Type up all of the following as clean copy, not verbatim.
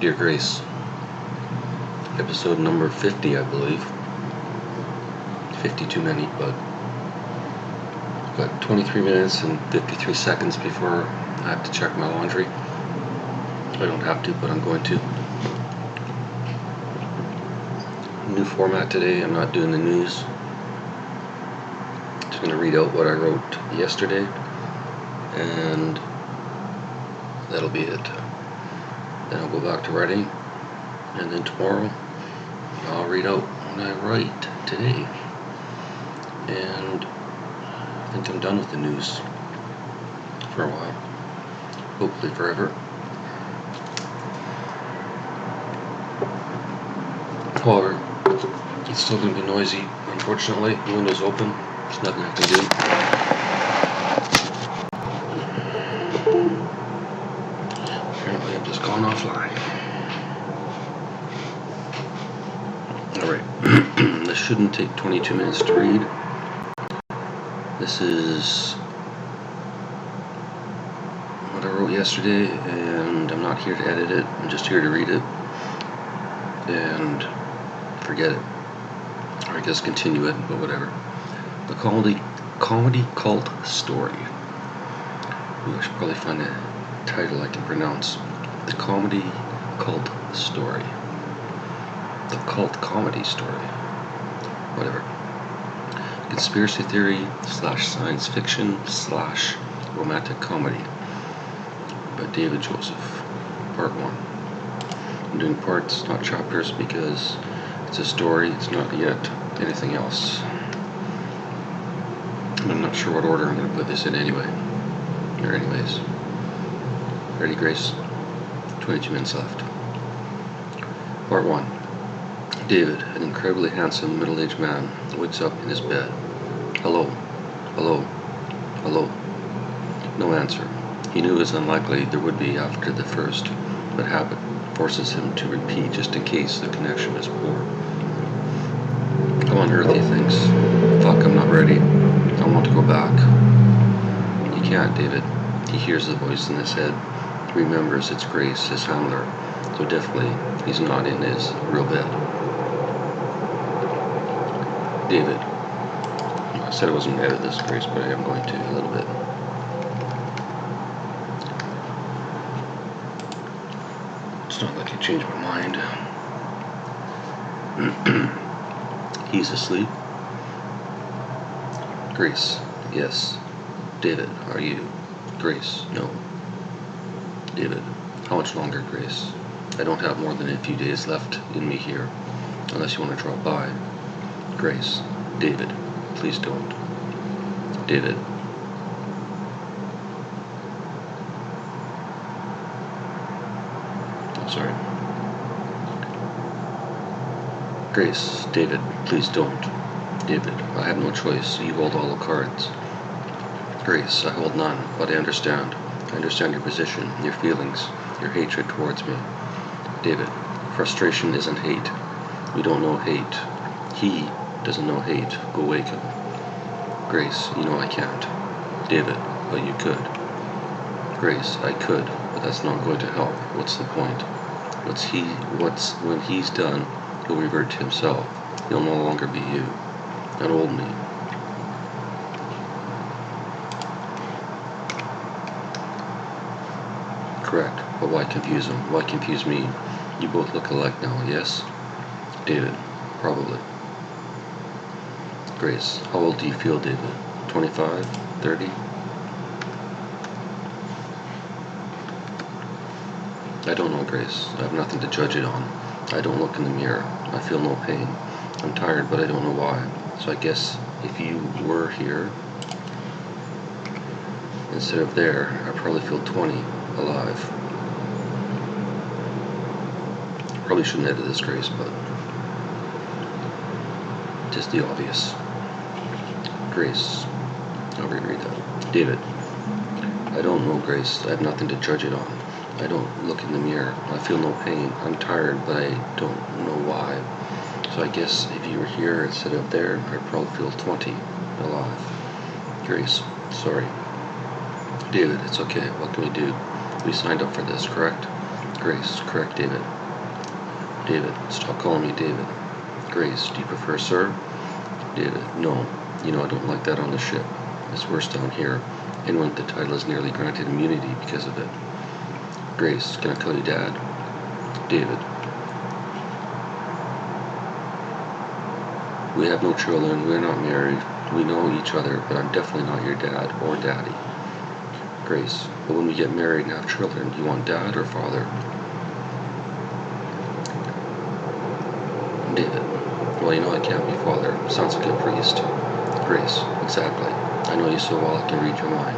Dear Grace, episode number 50, I believe. 50 too many, but got 23 minutes and 53 seconds before I have to check my laundry. I don't have to, but I'm going to. New format today. I'm not doing the news. Just going to read out what I wrote yesterday, and that'll be it. Then I'll go back to writing, and then tomorrow I'll read out what I write today. And I think I'm done with the news for a while. Hopefully forever. However, it's still going to be noisy, unfortunately. The window's open. There's nothing I can do. Apparently I'm just gone offline. Alright. This shouldn't take 22 minutes to read. This is what I wrote yesterday, and I'm not here to edit it. I'm just here to read it and forget it, or I guess continue it, but whatever. The comedy cult story. Ooh, I should probably find a title I can pronounce. The comedy cult story. The cult comedy story. Whatever. Conspiracy theory / science fiction / romantic comedy by David Joseph. Part 1. I'm doing parts, not chapters, because it's a story. It's not yet anything else. I'm not sure what order I'm going to put this in anyway. Or anyways. Ready, Grace? 22 minutes left. Part 1. David, an incredibly handsome middle-aged man, wakes up in his bed. Hello. Hello. Hello. No answer. He knew it was unlikely there would be after the first, but habit forces him to repeat just in case the connection is poor. How on earth, he thinks. Fuck, I'm not ready. I want to go back. He can't, David. He hears the voice in his head. He remembers it's Grace, his handler, so definitely he's not in his real bed. David. I said I wasn't going to edit this, Grace, but I am going to a little bit. It's not like I changed my mind. He's asleep. Grace. Yes. David, are you? Grace. No. David. How much longer, Grace? I don't have more than a few days left in me here, unless you want to drop by. Grace. David. Please don't. David. Sorry. Grace. David. Please don't. David. I have no choice. You hold all the cards. Grace. I hold none, but I understand. I understand your position, your feelings, your hatred towards me. David. Frustration isn't hate. We don't know hate. He doesn't know hate. Go wake him. Grace. You know I can't. David. But you could. Grace. I could, but that's not going to help. What's the point? When he's done, he'll revert to himself. He'll no longer be you. An old me. Correct, but why confuse him? Why confuse me? You both look alike now, yes? David. Probably. Grace. How old do you feel, David? 25? 30? I don't know, Grace. I have nothing to judge it on. I don't look in the mirror. I feel no pain. I'm tired, but I don't know why. So I guess if you were here instead of there, I probably feel 20, alive. Probably shouldn't edit this, Grace, but just the obvious. Grace. I'll reread that. David. I don't know, Grace. I have nothing to judge it on. I don't look in the mirror. I feel no pain. I'm tired, but I don't know why. So I guess if you were here instead of there, I'd probably feel 20, alive. Grace. Sorry. David, it's okay. What can we do? We signed up for this, correct? Grace, correct David. David, stop calling me David. Grace, do you prefer sir? David, no. You know I don't like that on the ship. It's worse down here. Anyone with the title is nearly granted immunity because of it. Grace, can I call you Dad? David. We have no children, we're not married, we know each other, but I'm definitely not your dad or daddy. Grace, but when we get married and have children, do you want dad or father? David, well, you know I can't be father. Sounds like a priest. Grace, exactly. I know you so well I can read your mind.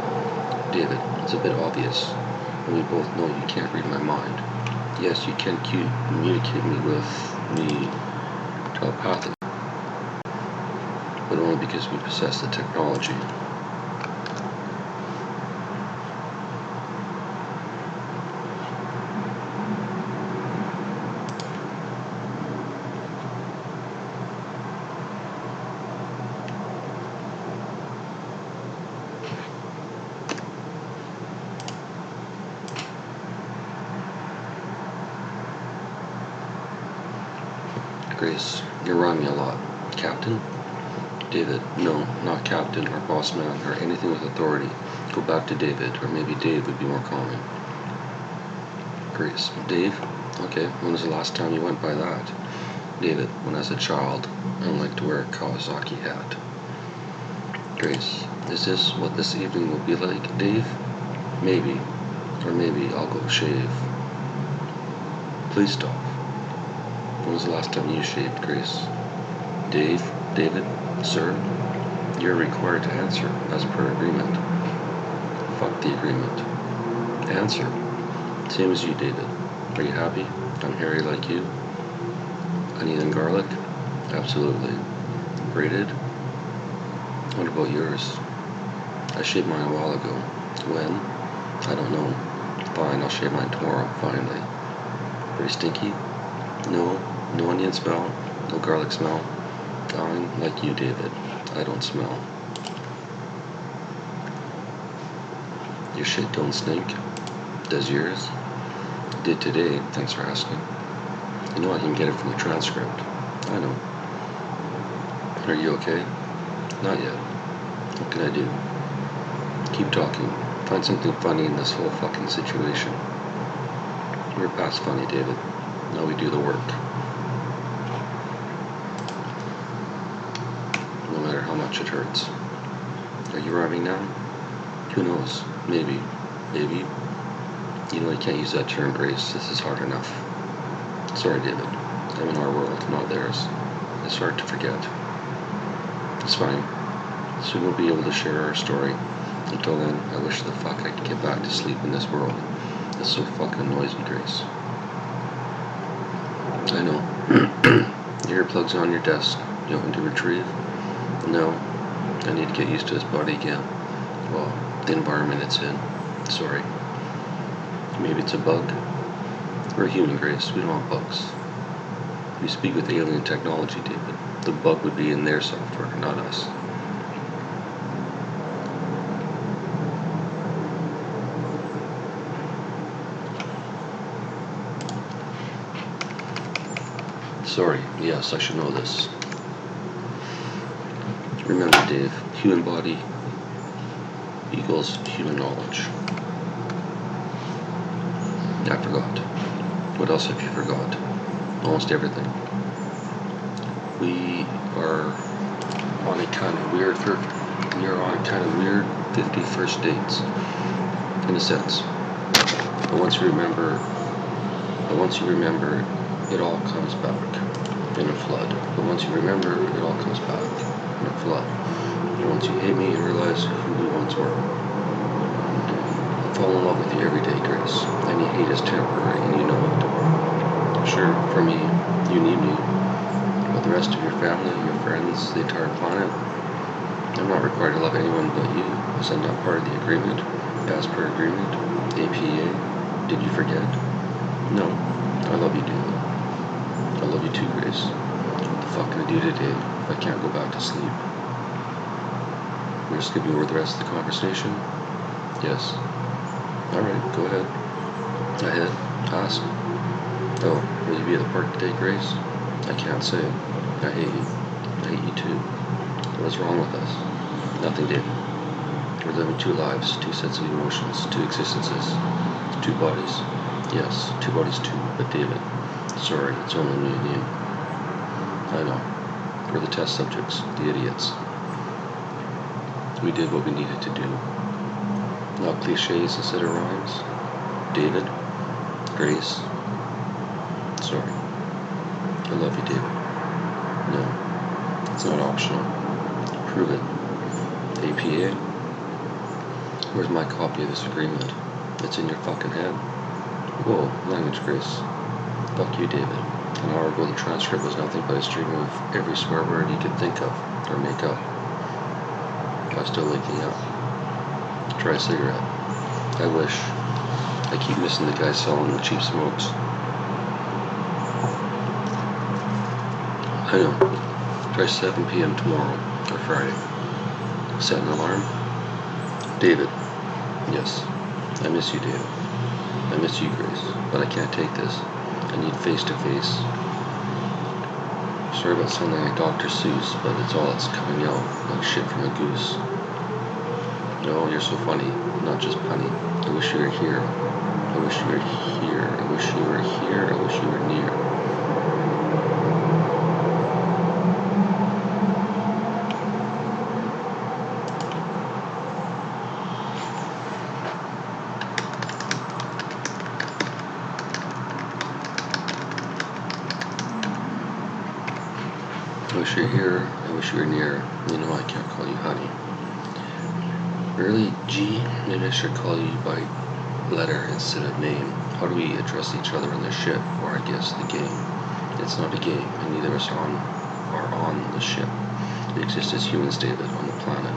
David, it's a bit obvious. And we both know you can't read my mind. Yes, you can communicate with me telepathically, but only because we possess the technology. Grace, you're rhyming a lot. Captain? David, no, not captain or boss man or anything with authority. Go back to David, or maybe Dave would be more calming. Grace, Dave? Okay, when was the last time you went by that? David, when I was a child, I liked to wear a Kawasaki hat. Grace, is this what this evening will be like, Dave? Maybe, or maybe I'll go shave. Please stop. When was the last time you shaved, Grace? Dave, David, sir, you're required to answer as per agreement. Fuck the agreement. Answer. Same as you, David. Are you happy? I'm hairy like you. Onion and garlic? Absolutely. Braided? What about yours? I shaved mine a while ago. When? I don't know. Fine, I'll shave mine tomorrow, finally. Pretty stinky? No. No onion smell. No garlic smell. I'm like you, David. I don't smell. Your shit don't stink. Does yours? Did today. Thanks for asking. You know I can get it from the transcript. I know. Are you okay? Not yet. What can I do? Keep talking. Find something funny in this whole fucking situation. We're past funny, David. Now we do the work. No matter how much it hurts. Are you rhyming now? Who knows? Maybe. Maybe. You know you can't use that term, Grace. This is hard enough. Sorry, David. I'm in our world, not theirs. It's hard to forget. It's fine. Soon we'll be able to share our story. Until then, I wish the fuck I could get back to sleep in this world. It's so fucking noisy, Grace. I know. Your earplugs on your desk. You want me to retrieve? No. I need to get used to this body again. Well, the environment it's in. Sorry. Maybe it's a bug. We're human, Grace. We don't want bugs. We speak with alien technology, David. The bug would be in their software, not us. Sorry, yes, I should know this. Remember, Dave, human body equals human knowledge. I forgot. What else have you forgot? Almost everything. We are on a kind of weird 51st dates, in a sense. But once you remember, it all comes back in a flood. But once you remember, it all comes back in a flood. And once you hate me, you realize who we once were. I fall in love with you every day, Grace. Any hate is temporary, and you know it. Sure, for me, you need me. But the rest of your family, your friends, the entire planet, I'm not required to love anyone but you, because I'm not part of the agreement. As per agreement, APA, did you forget? No, I love you, David. I love you too, Grace. What the fuck can I do today if I can't go back to sleep? We're skipping over the rest of the conversation? Yes. Alright, go ahead. Ask. Oh, will you be at the park today, Grace? I can't say. I hate you. I hate you too. What's wrong with us? Nothing, David. We're living two lives, two sets of emotions, two existences, two bodies. Yes, two bodies too, but David, sorry, it's only me and you. I know. We're the test subjects, the idiots. We did what we needed to do. Not cliches instead of rhymes. David, Grace, sorry. I love you, David. No, it's not optional. Prove it. APA? Where's my copy of this agreement? It's in your fucking head. Whoa, language, Grace. Fuck you, David. An hour ago the transcript was nothing but a stream of every swear word you could think of or make up. I'm still waking up. Try a cigarette. I wish. I keep missing the guy selling the cheap smokes. I know. Try 7 p.m. tomorrow or Friday. Set an alarm. David. Yes. I miss you, David. I miss you, Grace. But I can't take this. I need face-to-face. Sorry about sounding like Dr. Seuss, but it's all that's coming out, like shit from a goose. No, you're so funny, not just punny. I wish you were here. I wish you were here. I wish you were here. I wish you were near. I wish you were here. I wish you were near. You know I can't call you honey. Really, G? Maybe I should call you by letter instead of name. How do we address each other in the ship, or I guess the game? It's not a game, and neither of us are on the ship. We exist as humans, David, on the planet.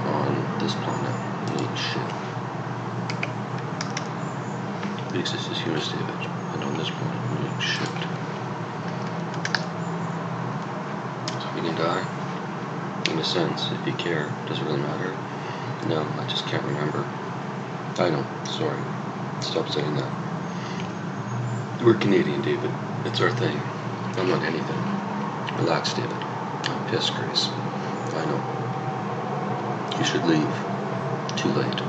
On this planet. We ain't shit. We exist as humans, David, and on this planet we ain't shit. So we can die? In a sense, if you care. Does it really matter? No, I just can't remember. I know, sorry. Stop saying that. We're Canadian, David. It's our thing. I'm not anything. Relax, David. I'm pissed, Grace. I know. You should leave. Too late.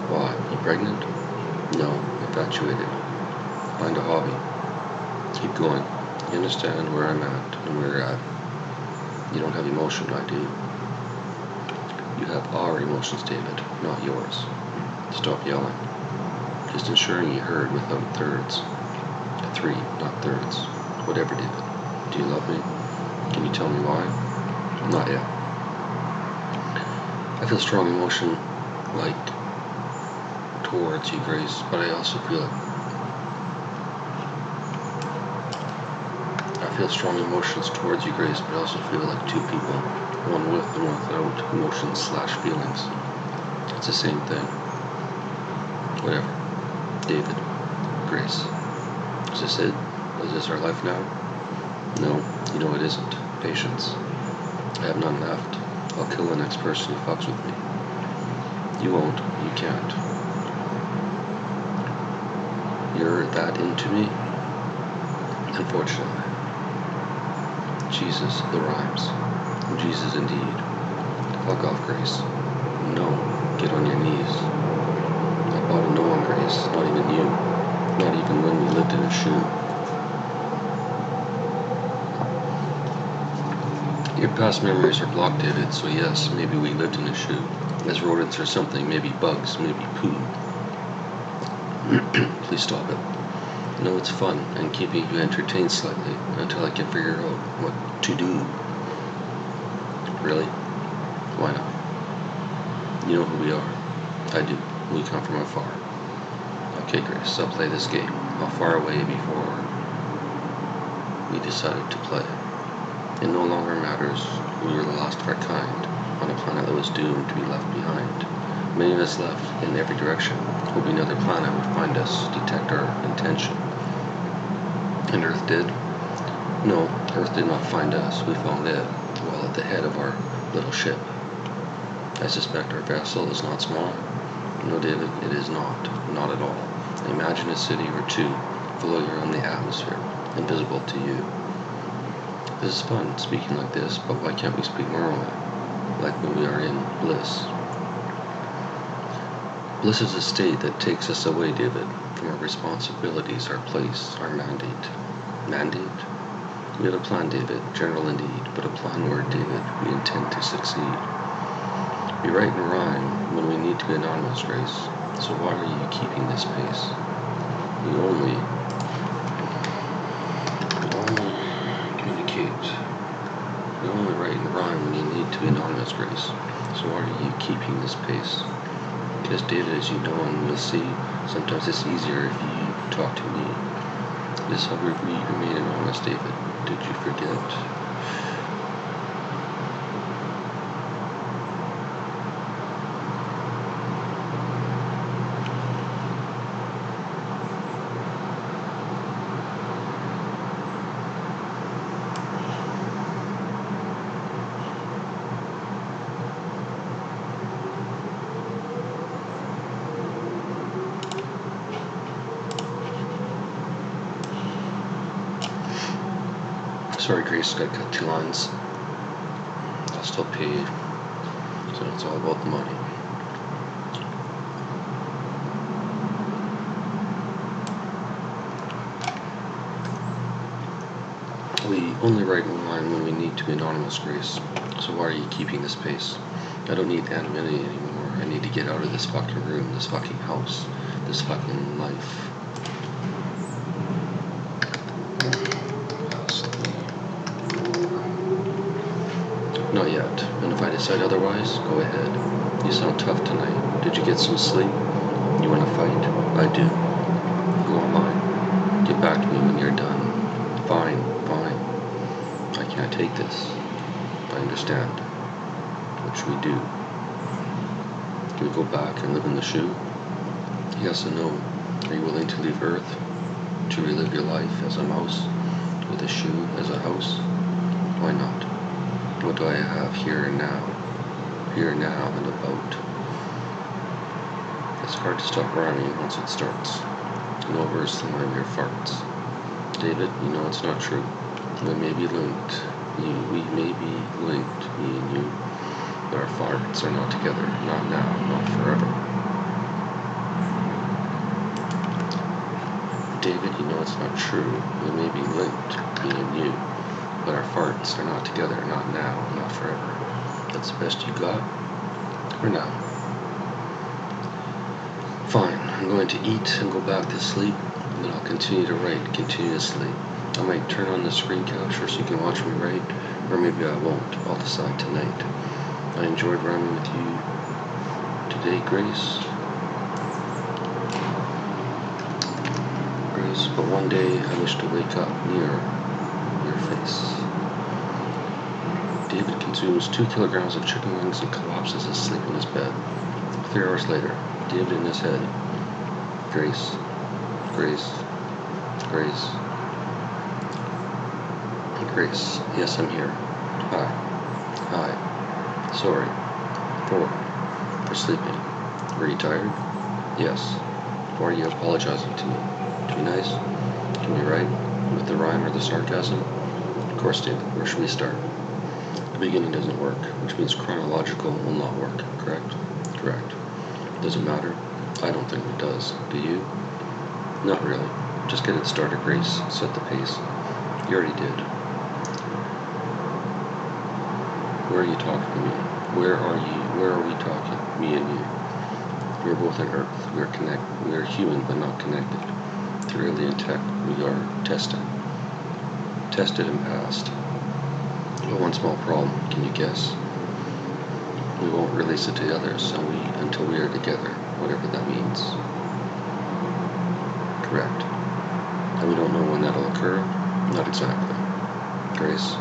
Why? You pregnant? No, infatuated. Find a hobby. Keep going. You understand where I'm at and where you're at. You don't have emotion, I do. You have our emotions, David, not yours. Stop yelling. Just ensuring you heard without thirds. 3, not thirds. Whatever, David. Do you love me? Can you tell me why? Not yet. I feel strong emotion, like, towards you, Grace, but I also feel it. I feel strong emotions towards you, Grace, but I also feel like two people, one with and one without emotions/feelings. It's the same thing. Whatever. David. Grace. Is this it? Is this our life now? No, you know it isn't. Patience. I have none left. I'll kill the next person who fucks with me. You won't. You can't. You're that into me? Unfortunately. Jesus, the rhymes. Jesus indeed. Fuck off, Grace. No, get on your knees. I bought a no one, Grace, not even you. Not even when we lived in a shoe. Your past memories are blocked, David, so yes, maybe we lived in a shoe. As rodents or something, maybe bugs, maybe poo. Please stop it. No, it's fun, and keeping you entertained slightly, until I can figure out what to do. Really? Why not? You know who we are. I do. We come from afar. Okay, Grace, I'll play this game. How far away before we decided to play? It no longer matters. We were the last of our kind, on a planet that was doomed to be left behind. Many of us left in every direction, hoping another planet would find us, detect our intention. And Earth did? No, Earth did not find us. We found it, while at the head of our little ship. I suspect our vessel is not small. No, David, it is not. Not at all. Imagine a city or two floating around the atmosphere, invisible to you. This is fun, speaking like this, but why can't we speak normally? Like when we are in bliss. Bliss is a state that takes us away, David, from our responsibilities, our place, our mandate. Mandate? We have a plan, David, general indeed, but a plan where, David, we intend to succeed. We write and rhyme when we need to be anonymous, Grace. So why are you keeping this pace? We only communicate. We only write and rhyme when you need to be anonymous, Grace. So why are you keeping this pace? Because, David, as you know and you'll see, sometimes it's easier if you talk to me. This is how we remain anonymous, David. Did you forget? Sorry, Grace, gotta cut 2 lines. I'll still pay you. So it's all about the money. We only write in line when we need to be anonymous, Grace. So why are you keeping this pace? I don't need anonymity anymore. I need to get out of this fucking room, this fucking house, this fucking life. Not yet, and if I decide otherwise, go ahead. You sound tough tonight. Did you get some sleep? You want to fight? I do. Go on mine. Get back to me when you're done. Fine, fine. I can't take this. I understand. What should we do? Can we go back and live in the shoe? Yes and no. Are you willing to leave Earth? To relive your life as a mouse? With a shoe as a house? Why not? What do I have here and now? Here now and about. It's hard to stop rhyming once it starts. No worse than my mere farts. David, you know it's not true. We may be linked. We may be linked, me and you. But our farts are not together. Not now, not forever. David, you know it's not true. We may be linked, me and you. But our farts are not together, not now, not forever. That's the best you got? For now. Fine, I'm going to eat and go back to sleep, and then I'll continue to write continuously. I might turn on the screen capture so you can watch me write, or maybe I won't. I'll decide tonight. I enjoyed rhyming with you today, Grace. Grace, but one day I wish to wake up near your face. David consumes 2 kilograms of chicken wings and collapses asleep in his bed. 3 hours later, David in his head. Grace, Grace, Grace, Grace. Yes, I'm here. Hi, hi. Sorry. For sleeping. Were you tired? Yes. Why are you apologizing to me? To be nice? Can we write? With the rhyme or the sarcasm? Of course, David. Where should we start? The beginning doesn't work, which means chronological will not work, correct? Correct. Does it matter? I don't think it does. Do you? Not really. Just get it started, Grace. Set the pace. You already did. Where are you talking to me? Where are you? Where are we talking? Me and you. We're both on Earth. We are human, but not connected. Thoroughly intact. We are tested. Tested and passed. But one small problem. Can you guess? We won't release it to others until we are together, whatever that means. Correct. And we don't know when that'll occur? Not exactly. Grace?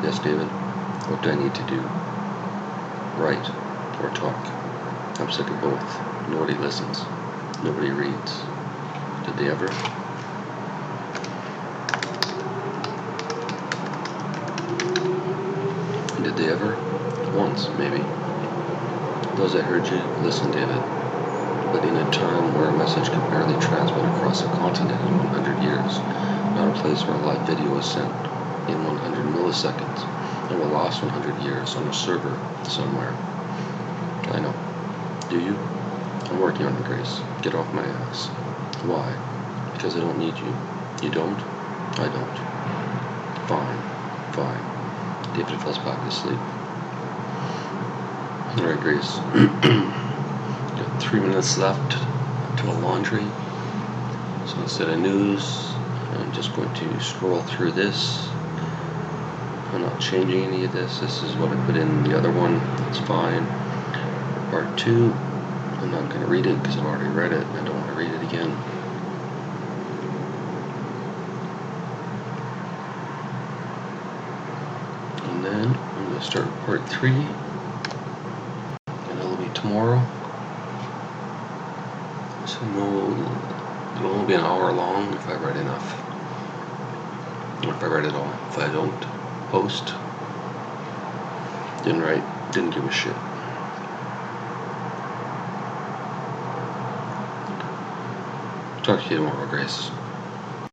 Yes, David? What do I need to do? Write or talk? I'm sick of both. Nobody listens. Nobody reads. Did they ever? Did they ever? Once, maybe. Those that heard you, listen, David. but in a time where a message could barely transmit across a continent in 100 years, not a place where a live video is sent in 100 milliseconds and will last 100 years on a server somewhere. I know. Do you? I'm working on it, Grace. Get off my ass. Why? Because I don't need you. You don't? I don't. Fine. Fine. David falls back asleep. Alright, Grace. Got 3 minutes left to a laundry. So instead of news, I'm just going to scroll through this. I'm not changing any of this. This is what I put in the other one. It's fine. Part 2, I'm not going to read it because I've already read it and I don't want to read it again. And then I'm going to start part 3, and it'll be tomorrow. So it'll only be an hour long if I write enough. Or if I write it all. If I don't post, didn't write, didn't give a shit. Talk to you tomorrow, Grace.